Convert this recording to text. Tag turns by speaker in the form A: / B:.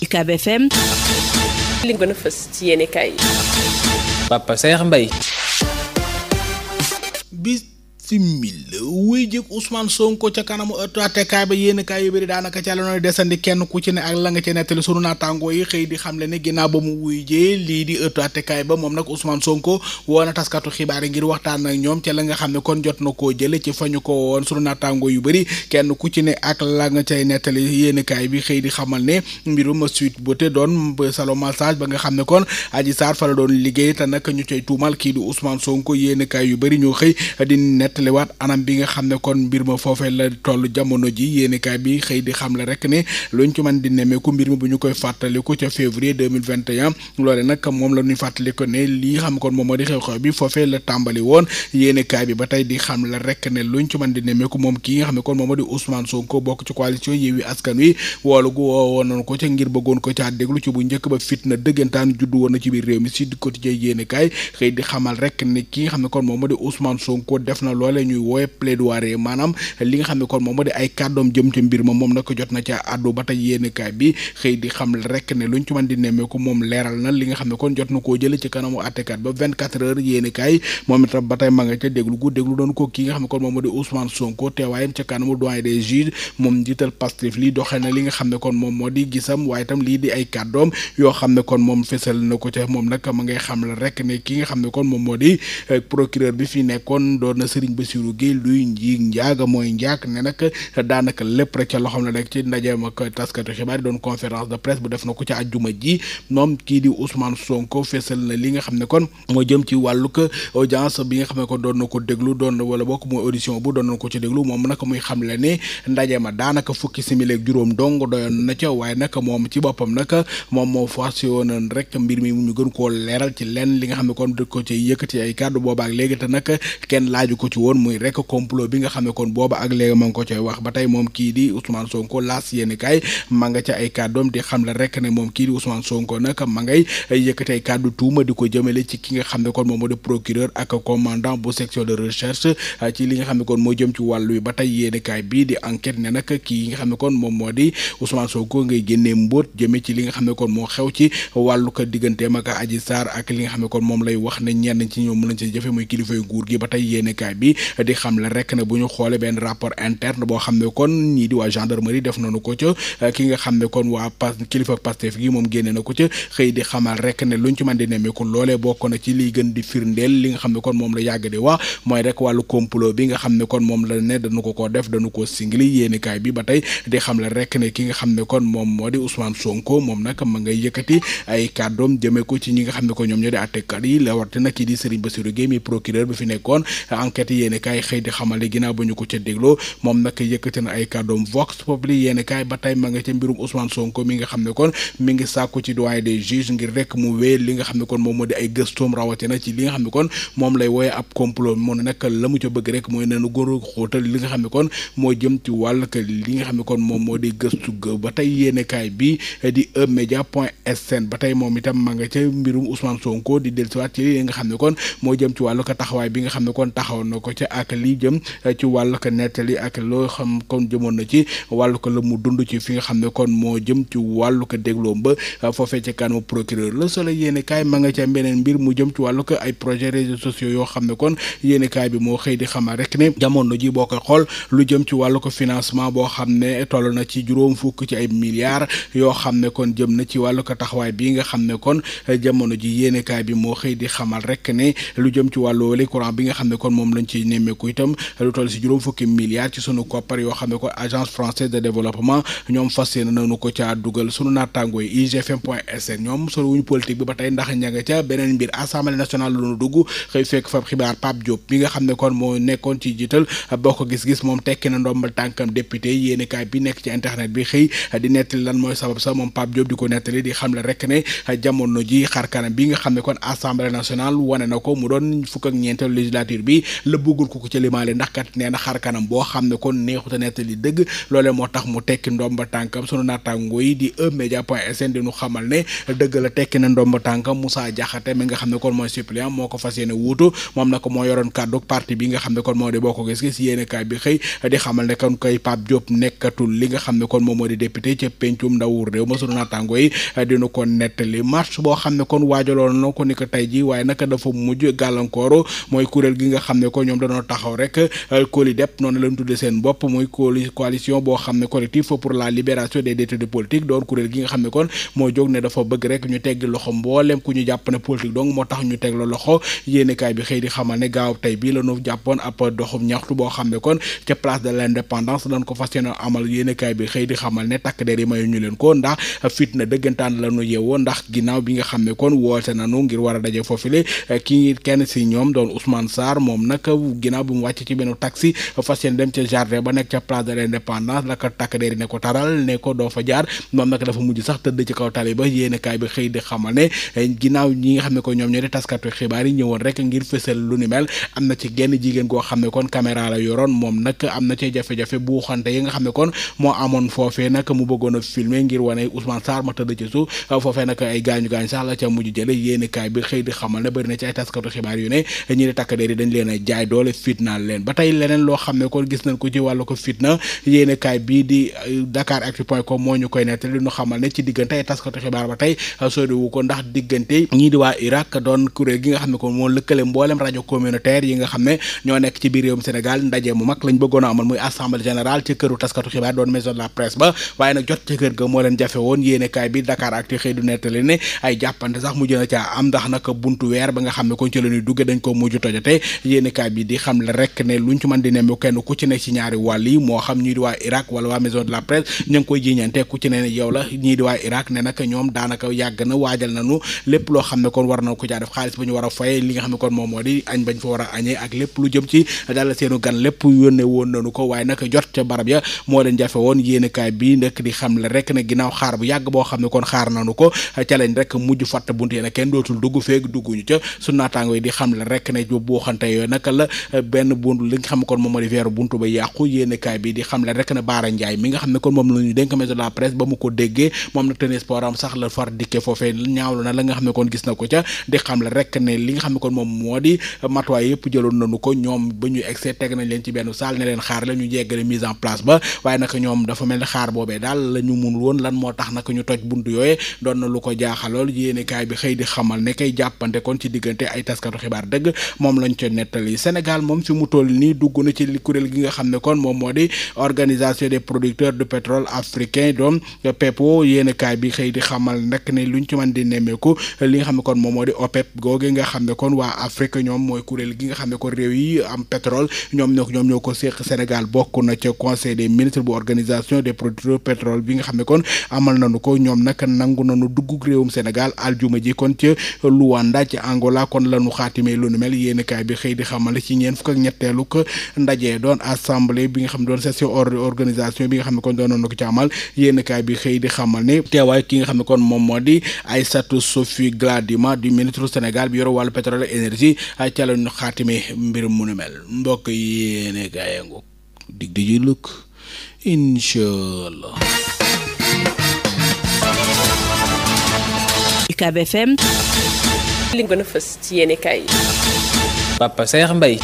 A: UCAB FM.
B: li gën a fës ci yéene kaay.
C: Papa Saer Mbaye.
D: wuy jëg Ousmane Sonko ca kanamu ëttu attekaay ba yéen kaay yu bëri daanaka ca la nooy desandi kenn ku ci ne ak la nga ca nettali sunu naataangoo yi xëy di xamle ne ginnaaw ba mu wuy jee lii di ëttu attekaay ba moom nag Ousmane Sonko woon a taskatu xibaar yi ngir waxtaan ak ñoom ca la nga xam ne kon jot na koo jële ci fa ñu ko woon sunu naataangoo yu bëri kenn ku ci ne ak la nga cay nettali yéen kaay bi xëy di xamal ne mbirum Sweet Beauté doon salon massage ba nga xam ne kon Adji Sarr fa la doon liggéey te nag ñu cay tuumal kii di Ousmane Sonko yéen kaay yu bëri ñoo xëy di nettaliwaat anam bi nga xam ne kon mbir ma foofee la toll jamono ji yéenekaay bi xëy di xamle rek ne luñ ci mën di nemmeeku mbir mi bu ñu koy fàttaliku ca février 2021 loole nag moom la ñuy fàttaliku ne lii xam kon moom moo di xew-xew bi foofee la tàmbali woon yéenekaay bi ba tey di xamle rek ne luñ ci mën di nemmeeku moom kii nga xam ne kon moom moo di Ousmane Sonko bokk ci coalition Yewwi Askan Wi woolu gu woowoon nañu ko ca ngir bëggoon ko caa déglu ci bu njëkk ba fitna dëggantaan juddu woon na ci biir réew mi Sud Quotidien yéenekaay xëy di xamal rek ne ki nga xam ne kon moom moo di Ousmane Sonko def na loole ñuy woowe plaidoirie maanaam li nga xam ne kon moom moo di ay kàddoom jëm ci mbir ma moom nag jot na ca àddu ba tey yéenekaay bi xëy di xam rek ne luñ ci mën di nemmeeku moom leeral na li nga xam ne kon jot na koo jële ci kanamu àttekat ba 24 heures yéenekaay moom itam ba tey ma nga ca déglu doon ko ki nga xam ne kon moom moo di Ousmane Sonko teewaayam ca kanamu doyen des juges moom njiital Pastef lii doxee na li nga xam ne kon moom moo di gisam waaye itam lii di ay kàddoom yoo xam ne kon moom fesal na ko ca moom nag ma ngay xam rek ne ki nga xam ne kon moom moo di procureur bi fi nekkoon doon na Serigne Bassirou Guèye luy njiig njaaga mooy njaag ne nag daanaka lépp rek ca loxoom la nekk ci ndajeem ak taskatu xibaar yi doon conférence de presse bu def na ko ca àjjuma ji moom kii di Ousmane Sonko fesal na li nga xam ne kon moo jëm ci wàllug audience bi nga xam ne kon doon na ko déglu doon wala bokk mooy audition bu doon na ko ci déglu moom nag muy xam le ne ndaje ma daanaka fukki simili ak juróom dong doyoon na ca waaye nag moom ci boppam nag moom moo forcé woon rek mbir mi ñu gën koo leeral ci lenn li nga xam ne kon ko ci yëkkati ay kàddu boobaak léegi te nag kenn laaju ko ci woon muy rek complot bi nga xam ne kon booba ak léegi ma ngi ko coy wax ba tey moom kii di Ousmane Sonko laas yéeni kaay ma nga ca ay kàddoom di xam le rek ne moom kii di Ousmane Sonko nag ma ngay yëkkati ay kàddu tuuma di ko jëmale ci ki nga xam ne kon moom moo di procureur ak commandant bu section de recherche ci li nga xam ne kon moo jëm ci wàllu wi ba tey yéeni kaay bii di enquête ne nag kii nga xam ne kon moom moo di Ousmane Sonko ngay génnee mbóot jëme ci li nga xam ne kon moo xew ci wàllu ko digganteem ak Adji Sarr ak li nga xam ne kon moom lay wax ne ñenn ci ñoom mën nañ ci jëfe muy kilifay nguur gi ba tey yéeni kaay bi di xam le rek ne bu ñu xoolee benn rapport interne boo xam ne kon ñii di waa gendarmerie def nañu ko ca ki nga xam ne kon waa kilifa Pastef gi moom génne na ko ca xëy di xamal rek ne luñ ci mën di nemmeeku loolee bokk na ci liy gën di firndeel li nga xam ne kon moom la yàgg di wax mooy rek wàllu complot bi nga xam ne kon moom la ne dañu ko def dañu ko singli yéenekaay bi ba tey di xam le rek ne ki nga xam ne kon moom moo di Ousmane Sonko moom nag ma ngay yëkkati ay kàddoom jëmee ko ci ñi nga xam ne ko ñoom ñoo di àttekat yi la warte nag kii di Serigne Bassirou Guèye mi procureur bi fi nekkoon enquête yéenekaay xëy di xamale ginnaaw ba ñu ko ca dégloo moom nag yëkkati na ay kàddoom Vox Populi yéenekaay ba tey ma nga ca mbirum Ousmane Sonko mi nga xam ne kon mi ngi sàkku ci doyen des juges ngir rek mu wéy li nga xam ne kon moom moo di ay gëstoom rawatina ci li nga xam ne kon moom lay wooye ab complot moo ne nag la mu ca bëgg rek mooy nanu góor xóotal li nga xam ne kon moo jëm ci wàll que li nga xam ne kon moom moo di gëstu ba tey yéenekaay bi di eMédia.sn ba tey moom itam ma nga ca mbirum Ousmane Sonko di dellusiwaat ci li nga xam ne kon moo jëm ci wàllu ko taxawaay bi nga xam ne kon taxaw na ko ca ak lii jëm ci wàllu ko nettali ak loo xam kon jëmoon na ci wàllu ko la mu dund ci fi nga xam ne kon moo jëm ci wàllu ko dégloom ba foofee ca kanamu procureur Le Soleil yéenekaay ma nga ca beneen mbir mu jëm ci wàllu ko ay projet réseaux sociaux yoo xam ne kon yéenekaay bi moo xëy di xamal rek ne jamono ji boo koy xool lu jëm ci wàllu ko financement boo xam ne toll na ci juróom fukk ci ay milliards yoo xam ne kon jëm na ci wàllu ko taxawaay bi nga xam ne kon jamono ji yéenekaay bi moo xëy di xamal rek ne lu jëm ci wàllu wala courant bi nga xam ne kon moom lañ ci nemmeeku itam lu toll si juróom fukki milliards ci sunu koppar yoo xam ne kon agence française de développement ñoom fas yéene nañu ko caa dugal sunu naataangoo yi igfm.sn ñoom solo wuñu politique bi ba tey ndax ña nga ca beneen mbir assemblée nationale lu nu dugg xëy fekk fa xibaar Pape Diop bi nga xam ne kon moo nekkoon ci jiital Bokk Gis-Gis moom tekki na ndombal tànkam député yéenekaay bi nekk ci internet bi xëy di nettali lan mooy sabab sax moom Pape Diop di ko nettali di xam le rek ne jamono ji xarkanam bi nga xam ne kon assemblée nationale wane na ko mu doon fukk ak ñeenteelu législature bi la bëggul ko ca limaale ndax kat nee na xar kanam boo xam ne kon neexuta nettali dëgg loolee moo tax mu tekki ndomba tànkam sunu naataango yi di eMédia.sn di ñu xamal ne dëgg la tekki na ndomba tànkam Moussa Diakhaté mi nga xam ne kon mooy suppléant moo ko fas yéene wuutu moom nag moo yoroon kàddu parti bi nga xam ne kon moo di Bokk Gis Gis yéenekaay bi xëy di xamal ne kon koy Pape Diop nekkatul li nga xam ne kon moom moo di député ca pencum ndawu réew ma sunu naataango yi dinu ko nettali marche boo xam ne kon waajaloon na ko ni ko tey ji waaye naka dafa mujj gàllankooru mooy kuréel gi nga xam ne ko ñoom dañoo taxaw rek COLIDEP noonu lañ tudde seen bopp muy coalition boo xam ne collectif pour la libération des détenus politiques doon kuréel gi nga xam ne kon moo jóg ne dafa bëgg rek ñu tegg loxo mboolem ku ñu jàpp ne politique donc moo tax ñu teg la loxo yéenekaay bi xëy di xamal ne gaaw tey bii la ñu jàppoon ab doxum ñaxtu boo xam ne kon ca place de l'indépendance dañ ko fas yéene amal yéenekaay bi xëy di xamal ne takk der yi mayu ñu leen ko ndax fitna dëggantaan la ñu yeewoo ndax ginnaaw bi nga xam ne kon woote nañu ngir war a daje foofule kii kenn si ñoom doon Ousmane Sarr moom nag ginnaaw bi mu wàcc ci benn taxi fas yéene dem ca jardin ba nekk ca place de l'indépendance la ko takk der yi ne ko taral ne ko doo fa jaar moom nag dafa mujj sax tëdd ci kaw tali ba yéenekaay bi xëy di xamal ne ginnaaw ñi nga xam ne ko ñoom ñoo di taskatu xibaar yi ñëwoon rek ngir fësal lu ni mel am na ci genn jigéen goo xam ne kon caméra la yoroon moom nag am na ci jafe-jafe bu xante yi nga xam ne kon moo amoon foofee nag mu bëggoon a filmer ngir wane Ousmane Sarr ma tëdd ci suuf foofee nag ay gaañu-gaañ sax la ca mujj jële yéenekaay bi xëy di xamal ne bëri na ci ay taskatu xibaar yu ne ñi di takk der yi dañ leen a jaay doole fitnaal leen ba tey leneen loo xam ne kon gis nañ ko ci wàllu ko fitna yéenekaay bii di Dakaractu.com moo ñu koy nettali ñu xamal ne ci diggante ay taskatu xibaar ba tey soriwu ko ndax diggante ñii di waa Irak doon kuréel gi nga xam ne kon moo lëkkale mboolem rajo communautaire yi nga xam ne ñoo nekk ci biir réewum Sénégal ndaje mu mag lañ bëggoon a amal muy assemblée générale ci këru taskatu xibaar doon maison de la presse ba waaye nag jot ci kër ga moo leen jafe woon yéenekaay bi Dakaractu xëy du nettali ne ay jàppante sax mujj na caa am ndax nag buntu weer ba nga xam ne kon ci la ñuy dugge dañ ko mujj tojate yéenekaay bi di xam le rek ne luñ ci mën di nemmu kenn ku ci ne ci ñaari wàll yi moo xam ñii di waa Irak wala waa maison de la presse ñu ngi koy jiñante ku ci ne yow la ñii di waa Irak ne nag ñoom daanaka yàgg na waajal nañu lépp loo xam ne kon war na ko caa def xaalis ba ñu war a faye li nga xam ne kon moom moo di añ bañ fa war a añee ak lépp lu jëm ci dal seenu gan lépp yónnee woon nañu ko waaye nag jot ca barab ya moo leen jafe woon yéenekaay bi nekk di xam le rek ne ginnaaw xaar bu yàgg boo xam ne kon xaar nañu ko ca lañ rek mujj fàtte bunt yi nag kenn dootul dugg feeg dugguñu ca su naataango yi di xam le rek ne boo xante yooyu naka la benn bunt li nga xam ne kon moom moo di veeru buntu ba yàqu yéenekaay bi di xam le rek ne Baara Ndiaye mi nga xam ne kon moom la ñu dénk maison de la presse ba mu ko déggee moom nag tennis sport am sax la far dikke foofee ñaawlu na la nga xam ne kon gis na ko ca di xam le rek ne li nga xam ne kon moom moo di matuwaay yëpp jëloon nañu ko ñoom ba ñu egsee teg nañ leen ci benn salle ne leen xaar la ñu jeggale mise en place ba waaye nag ñoom dafa mel ni xaar boobee daal la ñu munul woon lan moo tax nag ñu toj buntu yooyee doon na lu ko jaaxalool yéenekaay bi xëy di xamal ne kay jàppante kon ci diggante ay taskatu xibaar dëgg moom lañ ca nettali Sénégal moom fi mu toll nii dugg na ci kuréel gi nga xam ne kon moom moo di organisation des producteurs de pétrole africain doon PEPO yéenekaay bi xëy di xamal nag ne luñ ci mën di nemmeeku li nga xam ne kon moom moo di OPEP googe nga xam ne kon waa Afrique ñoom mooy kuréel gi nga xam ne kon réew yi am pétrole ñoom ñoo ko séq Sénégal bokk na ca conseil des ministres bu organisation des producteurs pétrole bi nga xam ne kon amal nañu ko ñoom nag nangu nañu dugg réewum Sénégal aljuma ji kon ca Luanda ci Angola kon lañu xaatimee lu nu mel yéenekaay bi xëy di xamal ci ñeent fukk ak ñetteelu ko ndaje doon assemblée bi nga xam ne doon session organisation bi nga xam ne kon doon nañu ko ci amal yéenekaay bi xëy di xamal ne teewaay ki nga xam ne kon moom moo di Aïssatou Sophie Gladima du ministre Sénégal bi yore wàllu pétrole et énergie ca la ñu xaatimee mbir mu nu mel mbokk yéenekaay yangu dig di ji lukk inchallah.
B: UCAB FM li gën a fës ci yéenekaay yi.
C: Papa Saer Mbaye